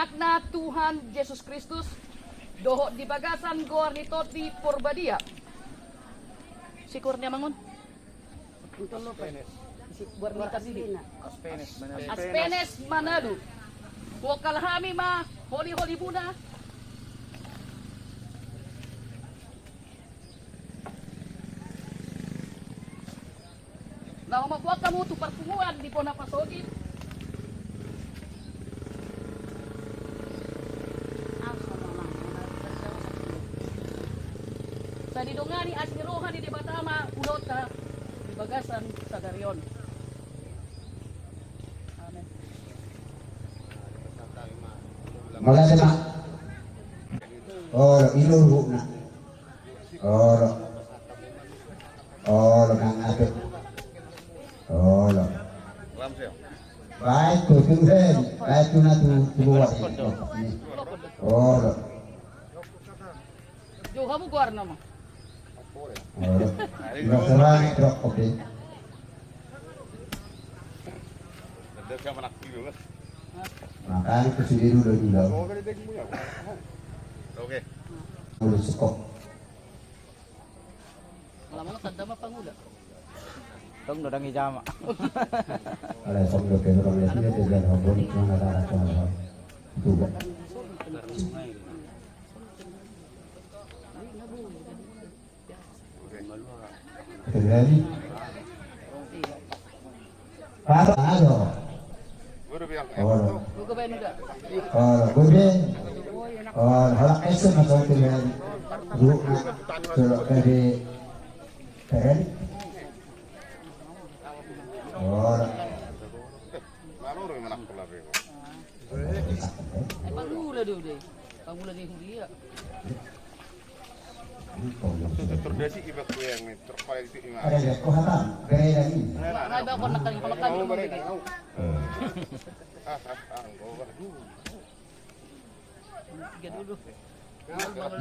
anakna Tuhan Yesus Kristus doho di bagasan goar ni Toti Purbadia. Sikurnya mangun. Si buat kita sini. Aspenes Manado. Wakalhami ma holi buna. Nah, magwa kamu tu pertemuan di Pona Pasogi. Sa didongani asmirohan di Batama ulota di bagasan sa Darion. Amen. Maganda na. Oro, iluhu na. Oro. Oro, nangato. Oro. Baik, tutuhin. Baik, ito na tubuwa. Oro. Jo, kamu guar nama. Oro. Terang, trok, oke. Makanya kesini dulu juga. Oke. Udah sekok. Malamang tanda mah panguda. Tong nodang ijama. Ada som do keno orang lesnya dengan hobon mana ada cara. Juga. Terjadi. Apa ada? Oh, Buka bayan udah. gue halak esok atau dengan guru celok dari keren. Pangula dulu deh. Pangula di Hulia. Terdasi ibak gue yang terpaling itu imam. Ada ya, kok hatam, keren lagi. Ngai ba ko nakang palakan mo bigay. Tiga dulu.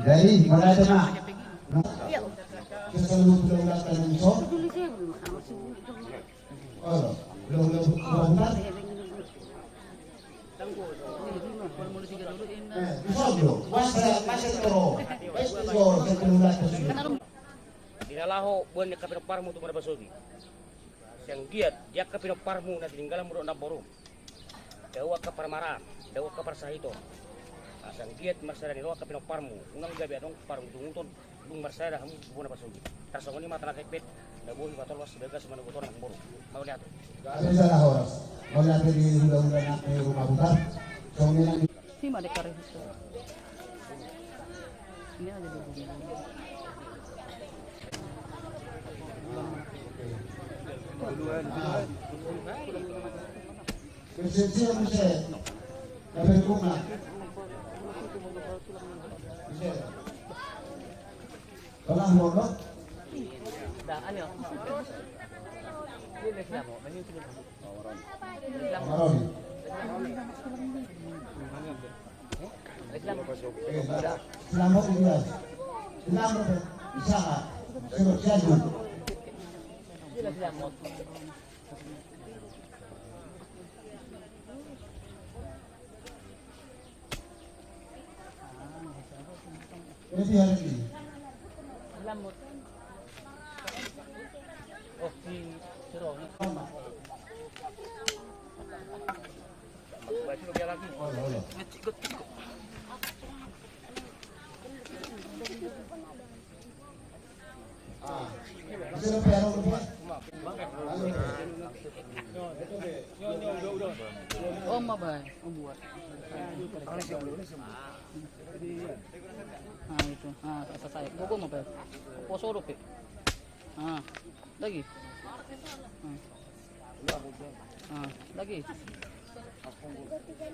Jadi mulai na. Keseluruh pelanggan itu. Oh, belum. Dinalaho buwan niya kapinoparmo ito marabasogi. Siyang giat, diyak kapinoparmo na tininggalan mo doon na borom. Dawa ka para maram, dawa ka para sahito. Siyang giat marsada ni dawa kapinoparmo. Unang gabi anong parang tunguton, dung marsada hamu buwan na basogi. Tasong ni mata nakipit, nabuhi patolwas sebagai semanubuton ng borom. Maulihat. Gak bisa lah horas. Mau lihat di undang-undang rumah putar. Soalnya Sima de karehito. Ini ada dulu. Persepsi bisa. Dapat bunga. Bisa. Kalau mau Daan yo. Ini siapa? Ini sini. Maroni. Selamat tinggal. Selamat usaha. Selamat Selamat. Ini hari ini. Selamat. Oh, si Siro. Baca lu lagi. Ikut. Bisa pero Oh, mabay. Buat. Itu. Selesai. Buku mabay. Posoro pe. Lagi. Lagi.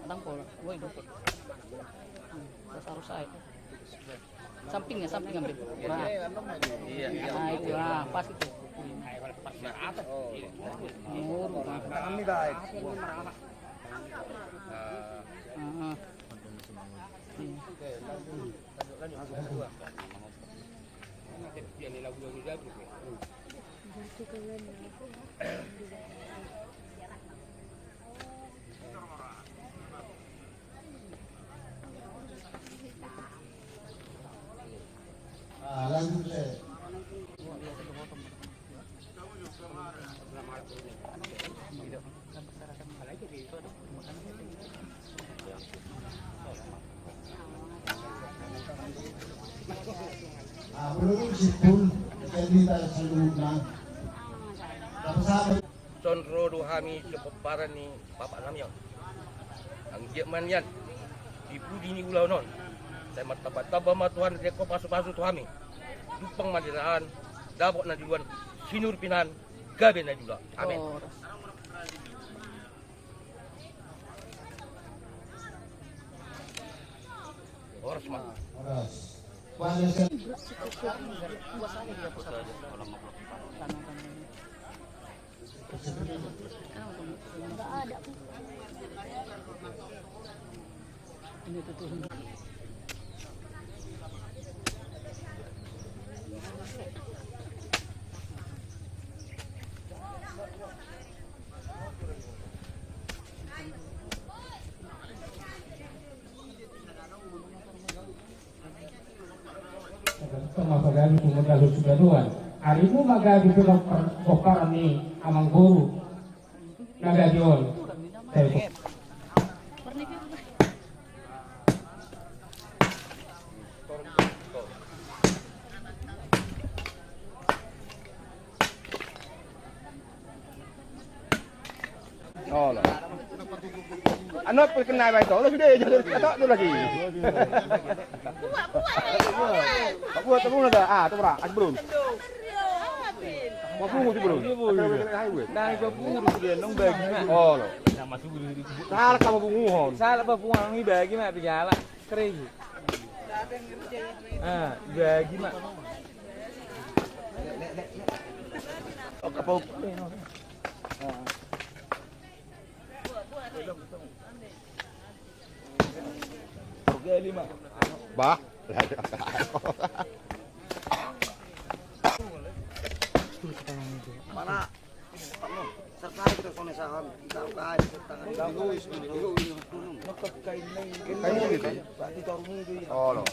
Adang po. Woi, dukot. Selesai. Sampingnya ambil. Iya. Itu pas itu. Kami baik. Belum sipul jadi tak seluruhnya. Sama Sondro dohami kepeparan ni bapak namiang. Ang Jerman yan. Dipudi ni ulau non. Saya mataba-taba matuhan dia ko pasu-pasu tuhami. Dupang madiraan, dabok na diwan, sinur pinan, gabe na juga. Amin. Horas mah. Horas. Banyak magabi kung sugaduan. Arimu magabi pinagpaparan ni amang guru. Nagagyon. Oh lah. Ano perkenal baik tu? Lo sudah jadi kata tu lagi. Buat tu pun ada. Ah, tu berapa? As belum. Mau pun belum. Nang baburu dia nong bagi mak. Oh lo. Salah kamu bunguhon. Salah babuang ni bagi mak pijala. Kering. Ah, bagi mak. Oh, kapau. Gali mak. Bah. Mana? Terkait ke kone saham, kita kait tangan. Kayu gitu. Oh lo.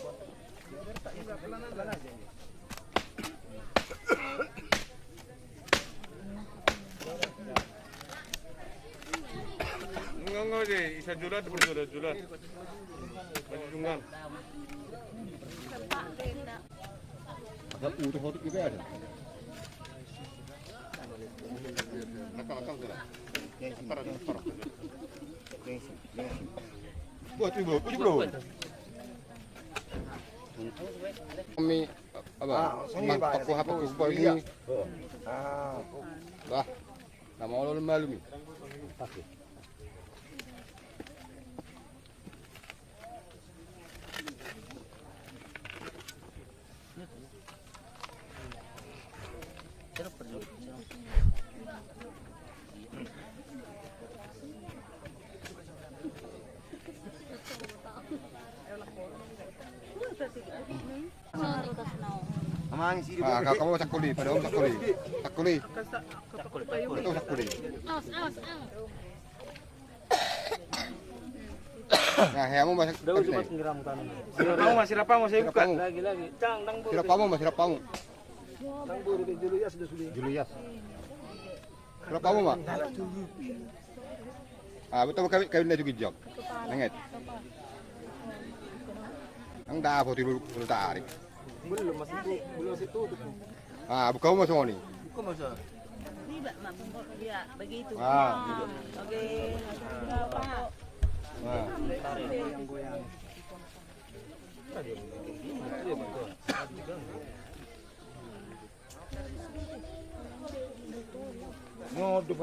Enggak deh, isa julat berjulat. Bajungan. Ada utuh hotik juga ada. Nakal sudah. Buat bro, puji bro. Kami apa? Aku apa aku ini? Ah. Wah. Nama Allah malu ni. Kamu sakuli, pada om sakuli. Sakuli. Itu sakuli. Nah, kamu masih. Kamu masih apa mau saya buka? Lagi. Cang, dang buru. Sirapamu, masih sirapamu. Dang buru di Julius sudah. Julius. Sirapamu, Mak. Ah, betul kawin na juga jog. Nanget. Ang dabo tiru tarik. Belum masih tutup. Ah, buka mo sa ni. Buka masa. Ya, begitu. Ah, Oke. ah. Yang goyang.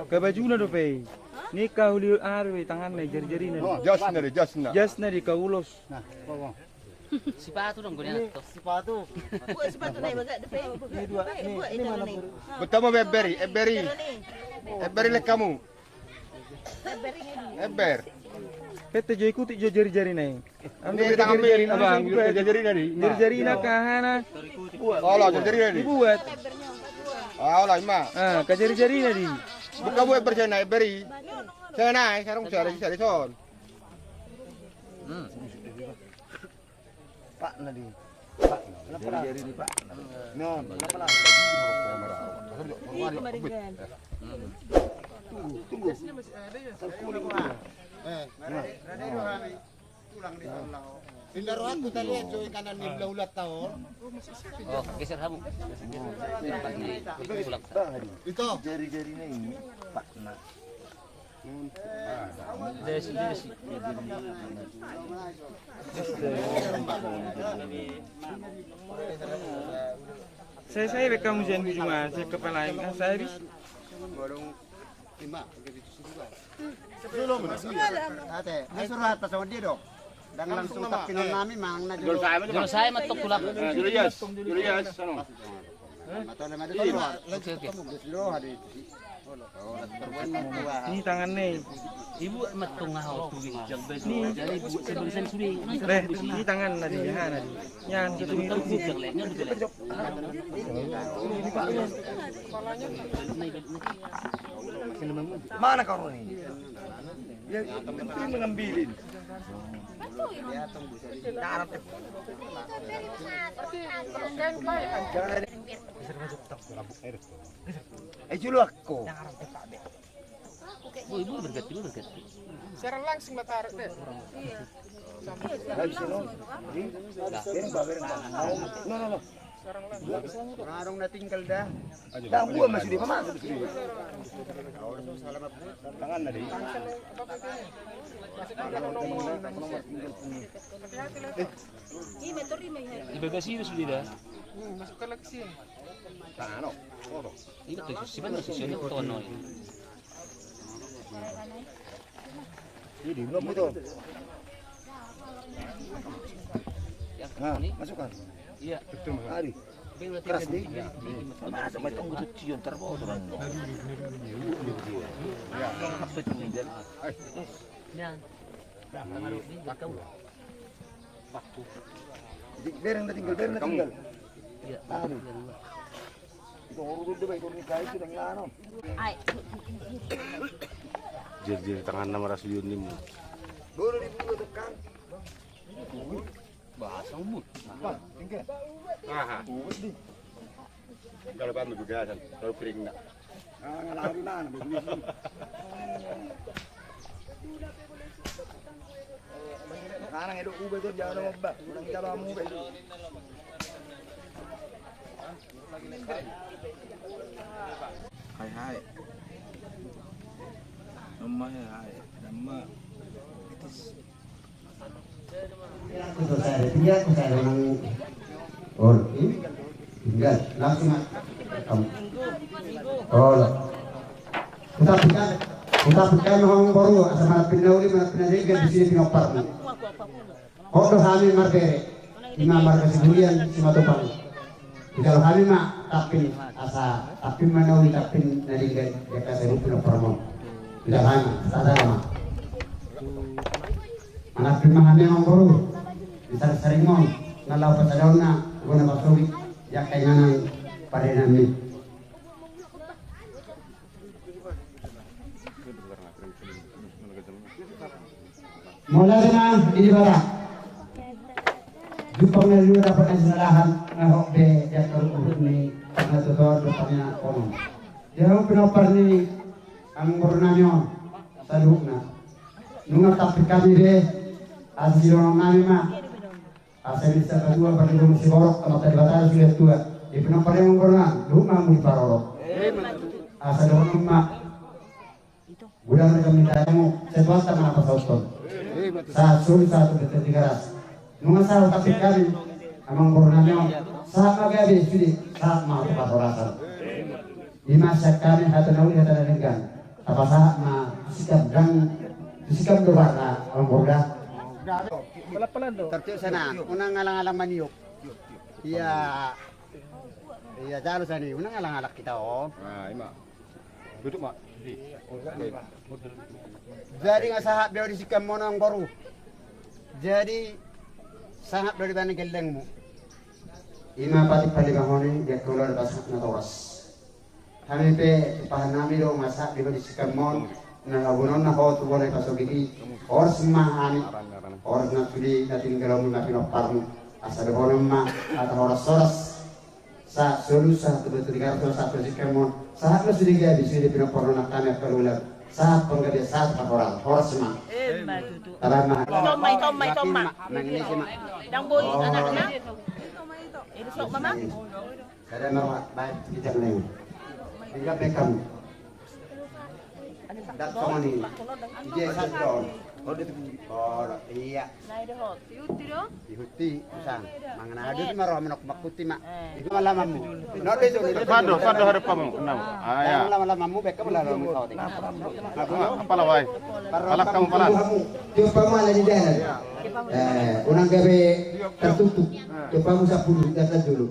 Ke baju na do pe. Ni kau liur arwe tangan na jari-jari na. Just na. Just na di kau ulos. Nah, bawa. Sepatu dong gue lihat tuh. Sepatu. Buat sepatu naik bagak depan. Ini dua. Ini mana buru? Betul mo Eberi. Eberi lek kamu. Eber. Pete jo ikuti jo jari-jari na. Ini tangan jari na bang. Jari na di. Jari na kahana. Oh, lah jari na di. Dibuat. Ah, lah ima. Ah, ka jari-jari na di. Buka mo Eber sana Eberi. Sana, sarong sari son. Pak Nadi. Pak. Kenapa jari ni Pak? No, kenapa lah? Pindah rohat kita lihat joy kanan ni ulat tahun. Oh, geser kamu. Itu Jari-jarinya ini Pak Nak. Desi. Saya rekam ujian cuma saya kepala saya habis. Borong 5 begitu sudah. Ate, ay surat pa sa dia dong. Dan langsung tak kinon namin mang na dulu. Kalau saya matok tulak. Julius, ano? Matau na dulu. Oke. Dulu hari. Ini tangannya. Ibu matung ngahau tuwing jagbes. Jadi ibu sebulisan suri. Ini tangan tadi ya tadi. Yang itu Jagleknya betul. Mana kau ini? yang penting mengambilin. Julu aku. Ibu berganti. Secara langsung tarik deh. No. Orang na tinggal dah. Dah gua masih di mana? Tangan tadi. Ibagasi itu sudah. Masukkan lagi sih. Tangan. Itu tuh sih benar sih itu tono. Jadi belum betul. Nah, Masukkan. iya. Hari. Keras nih. Masa macam itu cium terbau tuh. Apa itu nih? Yang. Waktu. Bereng tinggal. Iya. Itu urut deh baik nikah itu dan ngano. Jadi tangan nama Rasul Yunim. Baru dibunuh tekan. Bahasa umum. Tinggal. Aha. Kalau kami juga kan, kalau piring enggak. Ngalaman begini. Sekarang itu ubah itu jangan obat. Orang cara mu be. Hai. Namanya hai. Nama Itu saya tinggal, saya orang ini tinggal langsung kamu. Oh, kita pikir orang baru asal pindauli pindah di sini pinopar. Oh, doh kami marbere, imam marga sebulian simatupang. Kalau kami mah tapi menauli tapi naligan ya kasih pinopar mau. Tidak kami, tak sama. Anak kami orang baru. Bisa sering mau ngalau pasadaw na guna masugi ya kailangan pada namin. Mula na ibara. Jupang na liyo dapat ang sinalahan na hokbe ya kalubot ni pagkatutod pagkanya kono. Diyan pinopar ni ang gurnanyo sa luhok na. Nung tapik kami de asilong namin ma asal bisa kedua pada dulu si borok sama tadi batal sudah tua di penopar yang pernah lu mau di parorok asal dulu mak bulan mereka minta kamu sesuatu sama apa sauton satu betul keras nungan sahur tapi kami amang pernahnya saat magabi sudah saat mau tempat orasan di masa kami atau nawi kata dengan apa saat ma sikap doa orang bodoh. pelan-pelan tuh. Tertib sana. Unang alang-alang maniok. Iya. Iya jalo sana. Unang alang-alang kita oh. Nah, ima. Duduk, Mak. Jadi nga sahab daw di sikam mo ng baru. Jadi sahab daw di ba geleng mo. Ima pati paligahoni dia keluar basak na tawas. Kami pe pahanami do masak di sikamon na abunon na ho tu boleh pasogiti or semahani or na sudi na tinggal mo na pinopar mo asa de bonon ma atau horas soras sa solusa betul kartu satu si kemon saat lo sudah gabi sudah pinoporno nak kami keluar saat penggabi saat orang semua tarama Tomay. Nangini si ma. Dang boy, anak na. Itu sok mama. kada mawa baik kita lagi hingga bekam dat sama ni ije satu oh iya Nay do hot. Ihuti usang. Mangana adu ti maro manok makuti ma. Itu malamamu. No de joni. Pado harap kamu. Enam. Ya. Malamamu bekam lalo mo kau. Kepala wae. Palak kamu palak. coba malah di dalam unang gabe tertutup coba musa puluh data dulu